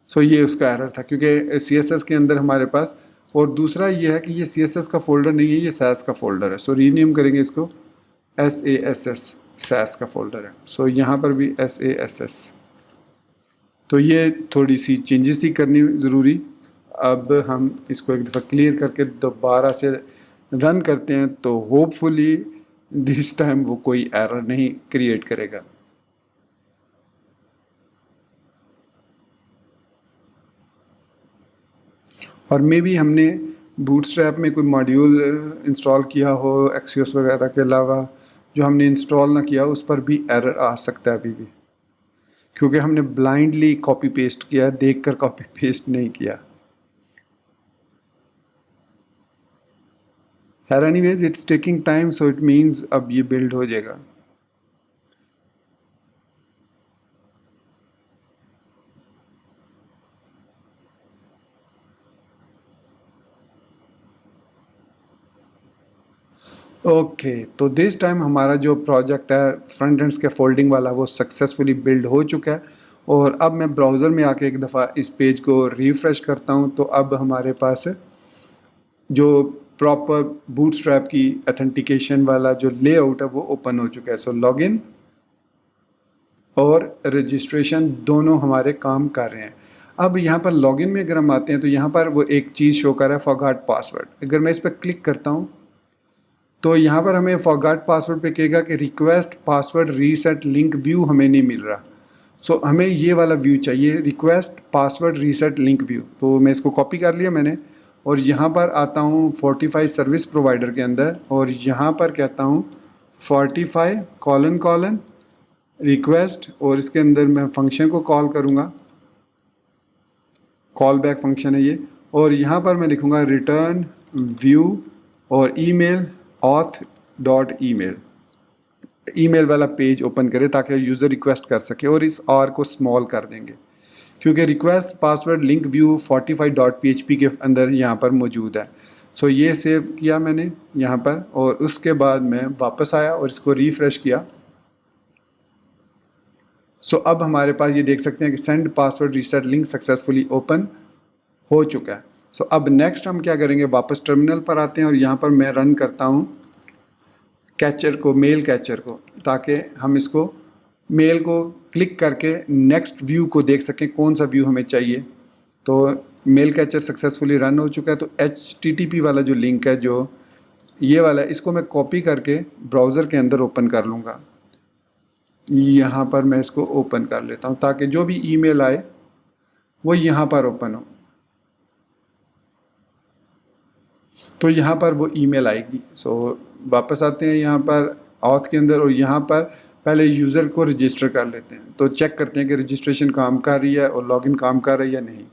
सो ये उसका एरर था, क्योंकि CSS के अंदर हमारे पास, और दूसरा ये है कि ये CSS का फोल्डर नहीं है, ये सैस का फोल्डर है। सो रीनेम करेंगे इसको SASS, सैस का फोल्डर है। सो यहाँ पर भी SASS। तो ये थोड़ी सी चेंजेस थी करनी ज़रूरी। अब हम इसको एक दफ़ा क्लियर करके दोबारा से रन करते हैं, तो होपफुली दिस टाइम वो कोई एरर नहीं क्रिएट करेगा। और मे बी हमने बूटस्ट्रैप में कोई मॉड्यूल इंस्टॉल किया हो एक्सियोस वगैरह के अलावा, जो हमने इंस्टॉल ना किया, उस पर भी एरर आ सकता है अभी भी, क्योंकि हमने ब्लाइंडली कॉपी पेस्ट किया, देख कर कॉपी पेस्ट नहीं किया। खैर anyways, it's taking time, so it means अब ये बिल्ड हो जाएगा। ओके, तो दिस टाइम हमारा जो प्रोजेक्ट है फ्रंट एंड्स के फोल्डिंग वाला, वो सक्सेसफुली बिल्ड हो चुका है। और अब मैं ब्राउज़र में आके एक दफ़ा इस पेज को रिफ़्रेश करता हूँ, तो अब हमारे पास जो प्रॉपर बूटस्ट्रैप की ऑथेंटिकेशन वाला जो लेआउट है वो ओपन हो चुका है। सो लॉगिन और रजिस्ट्रेशन दोनों हमारे काम कर रहे हैं। अब यहाँ पर लॉगिन में अगर हम आते हैं, तो यहाँ पर वो एक चीज़ शो कर रहा है, फॉरगॉट पासवर्ड। अगर मैं इस पर क्लिक करता हूँ, तो यहाँ पर हमें फॉरगॉट पासवर्ड पे कहेगा कि request password reset link view हमें नहीं मिल रहा। सो हमें ये वाला व्यू चाहिए, request password reset link view. तो मैं इसको कॉपी कर लिया मैंने, और यहाँ पर आता हूँ 45 सर्विस प्रोवाइडर के अंदर, और यहाँ पर कहता हूँ 45:: रिक्वेस्ट, और इसके अंदर मैं फंक्शन को कॉल करूँगा, कॉल बैक फंक्शन है ये। और यहाँ पर मैं लिखूँगा रिटर्न व्यू और ईमेल auth.email, ईमेल वाला पेज ओपन करे ताकि यूज़र रिक्वेस्ट कर सके, और इस आर को स्मॉल कर देंगे, क्योंकि request password link view 45.php के अंदर यहाँ पर मौजूद है। सो ये सेव किया मैंने यहाँ पर, और उसके बाद मैं वापस आया और इसको रिफ़्रेश किया। सो अब हमारे पास ये देख सकते हैं कि send password reset link successfully open हो चुका है। सो अब नेक्स्ट हम क्या करेंगे, वापस टर्मिनल पर आते हैं, और यहाँ पर मैं रन करता हूँ कैचर को, मेल कैचर को, ताकि हम इसको मेल को क्लिक करके नेक्स्ट व्यू को देख सकें, कौन सा व्यू हमें चाहिए। तो मेल कैचर सक्सेसफुली रन हो चुका है। तो HTTP वाला जो लिंक है, जो ये वाला है, इसको मैं कॉपी करके ब्राउज़र के अंदर ओपन कर लूँगा। यहाँ पर मैं इसको ओपन कर लेता हूँ, ताकि जो भी ईमेल आए वो यहाँ पर ओपन हो। तो यहाँ पर वो ईमेल आएगी। सो वापस आते हैं यहाँ पर ऑथ के अंदर, और यहाँ पर पहले यूज़र को रजिस्टर कर लेते हैं। तो चेक करते हैं कि रजिस्ट्रेशन काम कर रही है और लॉगिन काम कर रही है या नहीं।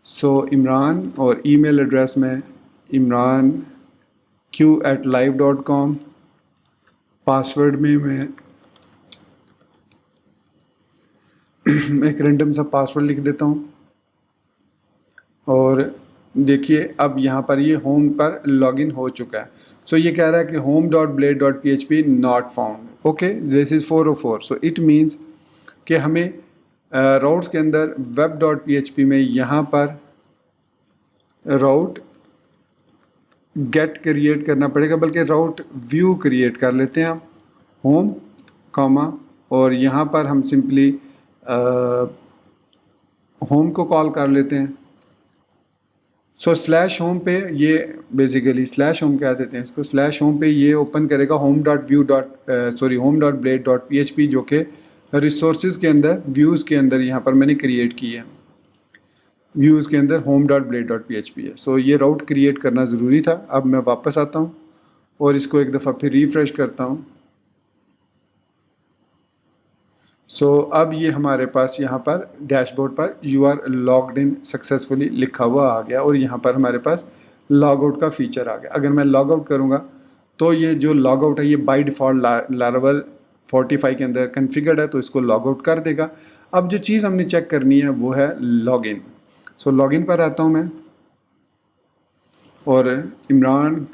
सो इमरान, और ईमेल एड्रेस में imranq@live.com, पासवर्ड में मैं एक रैंडम सा पासवर्ड लिख देता हूँ। और देखिए अब यहाँ पर ये होम पर लॉगिन हो चुका है। सो ये कह रहा है कि home.blade.php not found. Okay, this is 404। So it means कि हमें राउट्स के अंदर web.php में यहाँ पर राउट गेट क्रिएट करना पड़ेगा, बल्कि राउट व्यू क्रिएट कर लेते हैं हम, होम कॉमा, और यहाँ पर हम सिंपली होम को कॉल कर लेते हैं। सो स्लैश होम पे ये बेसिकली स्लैश होम क्या देते हैं इसको, स्लैश होम पे ये ओपन करेगा home.blade.php जो कि रिसोर्सेज के अंदर व्यूज़ के अंदर यहाँ पर मैंने क्रिएट की है। व्यूज़ के अंदर home.blade.php है। सो ये राउट क्रिएट करना ज़रूरी था। अब मैं वापस आता हूँ और इसको एक दफ़ा फिर रिफ़्रेश करता हूँ। सो अब ये हमारे पास यहाँ पर डैशबोर्ड पर you are logged in successfully लिखा हुआ आ गया और यहाँ पर हमारे पास लॉग आउट का फीचर आ गया। अगर मैं लॉग आउट करूँगा तो ये जो लॉग आउट है ये बाय डिफ़ॉल्ट लारावेल 45 के अंदर कॉन्फ़िगर्ड है, तो इसको लॉग आउट कर देगा। अब जो चीज़ हमने चेक करनी है वो है log in. So log in पर आता हूँ मैं और इमरान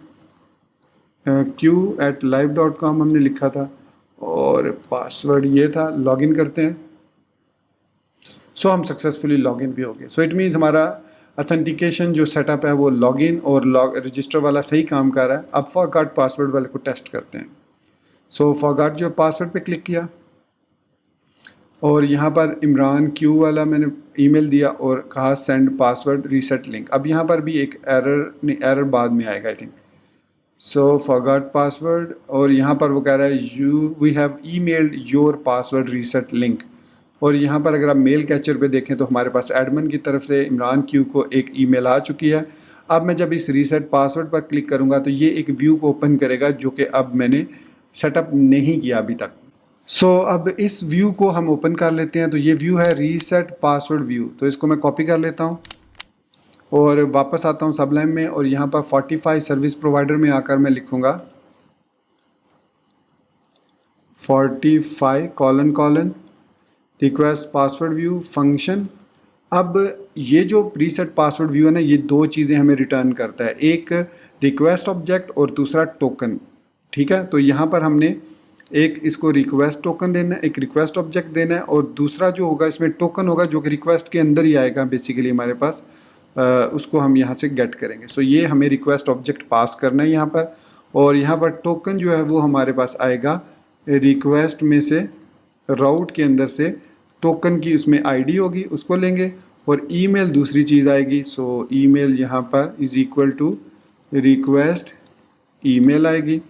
q@live.com हमने लिखा था और पासवर्ड ये था। लॉगिन करते हैं। सो हम सक्सेसफुली लॉगिन भी हो गए। सो इट मीन्स हमारा अथेंटिकेशन जो सेटअप है वो लॉगिन और रजिस्टर वाला सही काम कर रहा है। अब फॉरगॉट पासवर्ड वाले को टेस्ट करते हैं। सो फॉरगॉट जो पासवर्ड पे क्लिक किया और यहाँ पर इमरान क्यू वाला मैंने ईमेल दिया और कहा सेंड पासवर्ड रीसेट लिंक। अब यहाँ पर भी एक एरर बाद में आएगा I think. So forgot password और यहाँ पर वो कह रहा है we have emailed your password reset link. और यहाँ पर अगर आप मेल कैचर पे देखें तो हमारे पास एडमिन की तरफ से इमरान क्यू को एक ईमेल आ चुकी है। अब मैं जब इस रीसेट पासवर्ड पर क्लिक करूँगा तो ये एक व्यू को ओपन करेगा जो कि अब मैंने सेटअप नहीं किया अभी तक। सो अब इस व्यू को हम ओपन कर लेते हैं। तो ये व्यू है रीसेट पासवर्ड व्यू, तो इसको मैं कॉपी कर लेता हूँ और वापस आता हूँ सबलाइम में और यहाँ पर 45 सर्विस प्रोवाइडर में आकर मैं लिखूँगा 45:: रिक्वेस्ट पासवर्ड व्यू फंक्शन। अब ये जो प्रीसेट पासवर्ड व्यू है ना, ये दो चीज़ें हमें रिटर्न करता है, एक रिक्वेस्ट ऑब्जेक्ट और दूसरा टोकन। ठीक है, तो यहाँ पर हमने एक इसको रिक्वेस्ट टोकन देना है, एक रिक्वेस्ट ऑब्जेक्ट देना है और दूसरा जो होगा इसमें टोकन होगा जो कि रिक्वेस्ट के अंदर ही आएगा बेसिकली हमारे पास। उसको हम यहाँ से गेट करेंगे। सो ये हमें रिक्वेस्ट ऑब्जेक्ट पास करना है यहाँ पर, और यहाँ पर टोकन जो है वो हमारे पास आएगा रिक्वेस्ट में से, राउट के अंदर से टोकन की उसमें आईडी होगी उसको लेंगे और ईमेल दूसरी चीज़ आएगी। सो ईमेल यहाँ पर is equal to request email आएगी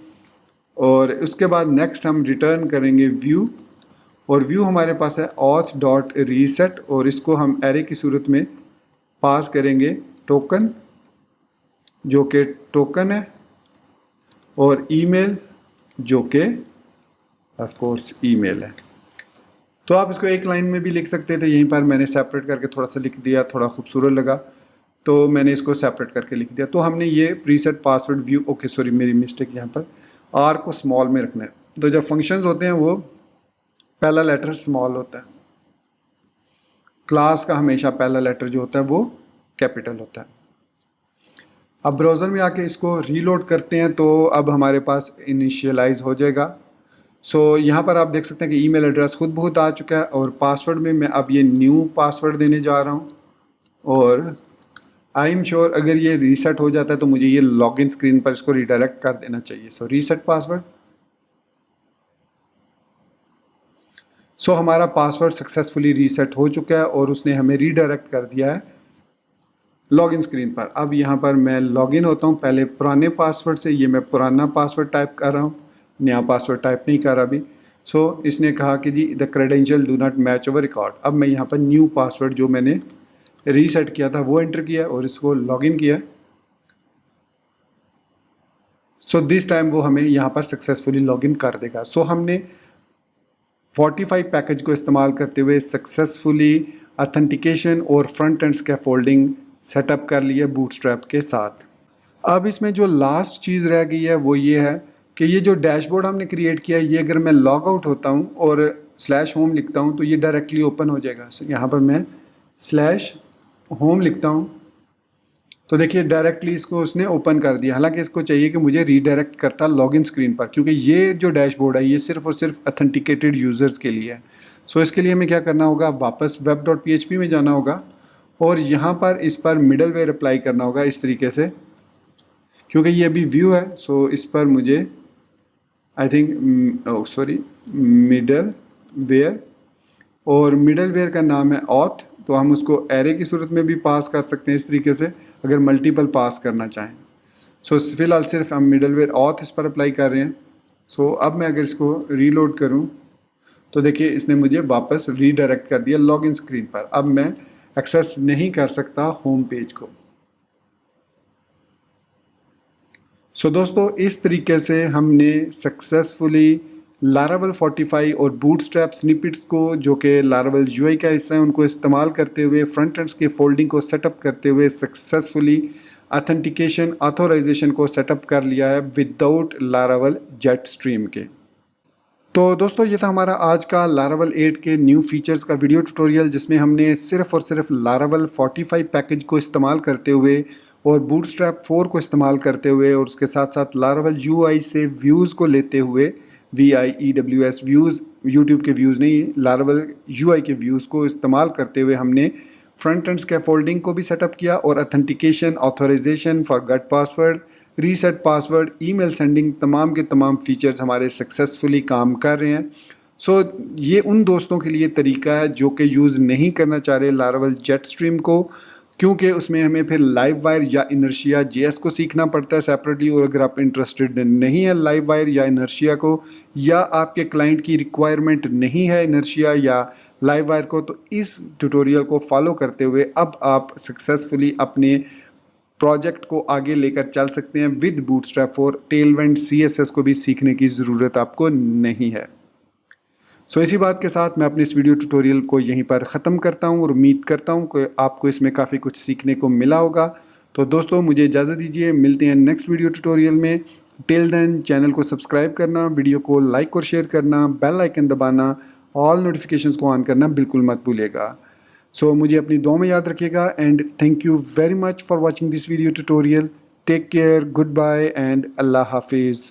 और उसके बाद नेक्स्ट हम रिटर्न करेंगे व्यू, और व्यू हमारे पास है auth.reset और इसको हम एरे की सूरत में पास करेंगे टोकन जो कि टोकन है और ईमेल जो कि ऑफ कोर्स ईमेल है। तो आप इसको एक लाइन में भी लिख सकते थे, यहीं पर मैंने सेपरेट करके थोड़ा सा लिख दिया, थोड़ा खूबसूरत लगा तो मैंने इसको सेपरेट करके लिख दिया। तो हमने ये preset password view, okay sorry मेरी मिस्टेक, यहाँ पर आर को स्मॉल में रखना है। तो जब फंक्शंस होते हैं वो पहला लेटर स्मॉल होता है, क्लास का हमेशा पहला लेटर जो होता है वो कैपिटल होता है। अब ब्राउज़र में आके इसको रीलोड करते हैं तो अब हमारे पास इनिशियलाइज हो जाएगा। सो यहाँ पर आप देख सकते हैं कि ईमेल एड्रेस खुद बहुत आ चुका है और पासवर्ड में मैं अब ये न्यू पासवर्ड देने जा रहा हूँ और आई एम श्योर अगर ये रीसेट हो जाता है तो मुझे ये लॉगिन स्क्रीन पर इसको रीडायरेक्ट कर देना चाहिए। सो रीसेट पासवर्ड। सो हमारा पासवर्ड सक्सेसफुली रीसेट हो चुका है और उसने हमें रीडायरेक्ट कर दिया है लॉगिन स्क्रीन पर। अब यहाँ पर मैं लॉगिन होता हूँ पहले पुराने पासवर्ड से, ये मैं पुराना पासवर्ड टाइप कर रहा हूँ, नया पासवर्ड टाइप नहीं कर रहा अभी। सो इसने कहा कि जी the credential do not match over record. अब मैं यहाँ पर न्यू पासवर्ड जो मैंने रीसेट किया था वो एंटर किया और इसको लॉगिन किया। सो दिस टाइम वो हमें यहाँ पर सक्सेसफुली लॉगिन कर देगा। सो हमने 45 पैकेज को इस्तेमाल करते हुए सक्सेसफुली ऑथेंटिकेशन और फ्रंट एंड स्कैफोल्डिंग सेटअप कर लिया बूटस्ट्रैप के साथ। अब इसमें जो लास्ट चीज़ रह गई है वो ये है कि ये जो डैशबोर्ड हमने क्रिएट किया है ये अगर मैं लॉग आउट होता हूँ और /home लिखता हूँ तो ये डायरेक्टली ओपन हो जाएगा। यहाँ पर मैं /home लिखता हूँ तो देखिए डायरेक्टली इसको उसने ओपन कर दिया। हालांकि इसको चाहिए कि मुझे रीडायरेक्ट करता लॉगिन स्क्रीन पर, क्योंकि ये जो डैशबोर्ड है ये सिर्फ और सिर्फ ऑथेंटिकेटेड यूज़र्स के लिए है। सो इसके लिए हमें क्या करना होगा, वापस web.php में जाना होगा और यहाँ पर इस पर मिडलवेयर अप्लाई करना होगा इस तरीके से, क्योंकि ये अभी व्यू है। सो इस पर मुझे I think sorry middleware, और मिडल वेयर का नाम है ऑथ। तो हम उसको एरे की सूरत में भी पास कर सकते हैं इस तरीके से अगर मल्टीपल पास करना चाहें। सो फिलहाल सिर्फ हम मिडल वेयर ऑथ इस पर अप्लाई कर रहे हैं। सो अब मैं अगर इसको रीलोड करूं तो देखिए इसने मुझे वापस रीडायरेक्ट कर दिया लॉगिन स्क्रीन पर। अब मैं एक्सेस नहीं कर सकता होम पेज को। सो दोस्तों इस तरीके से हमने सक्सेसफुली लारावल 45 और बूटस्ट्रैप स्निपेट्स को, जो कि लारावल यूआई का हिस्सा है, उनको इस्तेमाल करते हुए फ्रंट एंड्स के फोल्डिंग को सेटअप करते हुए सक्सेसफुली ऑथेंटिकेशन ऑथोराइजेशन को सेटअप कर लिया है विदाउट लारावल जेट स्ट्रीम के। तो दोस्तों ये था हमारा आज का लारावल 8 के न्यू फीचर्स का वीडियो ट्यूटोरियल, जिसमें हमने सिर्फ और सिर्फ लारावल 45 पैकेज को इस्तेमाल करते हुए और बूटस्ट्रैप 4 को इस्तेमाल करते हुए और उसके साथ साथ लारावल यूआई से व्यूज़ को लेते हुए, VIEWS व्यूज़, यूट्यूब के व्यूज़ नहीं, लारावल यूआई के व्यूज़ को इस्तेमाल करते हुए हमने फ्रंट एंड स्कैफोल्डिंग को भी सेटअप किया और authentication, authorisation, forget password, reset password, email sending, तमाम के तमाम फीचर्स हमारे सक्सेसफुली काम कर रहे हैं। सो ये उन दोस्तों के लिए तरीका है जो कि यूज़ नहीं करना चाह रहे लारावल जेट स्ट्रीम को, क्योंकि उसमें हमें फिर लाइव वायर या इनर्शिया JS को सीखना पड़ता है सेपरेटली। और अगर आप इंटरेस्टेड नहीं है लाइव वायर या इनर्शिया को, या आपके क्लाइंट की रिक्वायरमेंट नहीं है इनर्शिया या लाइव वायर को, तो इस ट्यूटोरियल को फॉलो करते हुए अब आप सक्सेसफुली अपने प्रोजेक्ट को आगे लेकर चल सकते हैं विद बूटस्ट्रैप 4। टेलविंड CSS को भी सीखने की ज़रूरत आपको नहीं है। सो इसी बात के साथ मैं अपने इस वीडियो ट्यूटोरियल को यहीं पर ख़त्म करता हूं और उम्मीद करता हूं कि आपको इसमें काफ़ी कुछ सीखने को मिला होगा। तो दोस्तों मुझे इजाज़त दीजिए, मिलते हैं नेक्स्ट वीडियो ट्यूटोरियल में। टिल देन चैनल को सब्सक्राइब करना, वीडियो को लाइक और शेयर करना, बेल आइकन दबाना, ऑल नोटिफिकेशंस को ऑन करना बिल्कुल मत भूलिएगा। सो मुझे अपनी दुआ में याद रखिएगा and thank you very much for watching this video tutorial. Take care, goodbye and अल्लाह हाफिज़।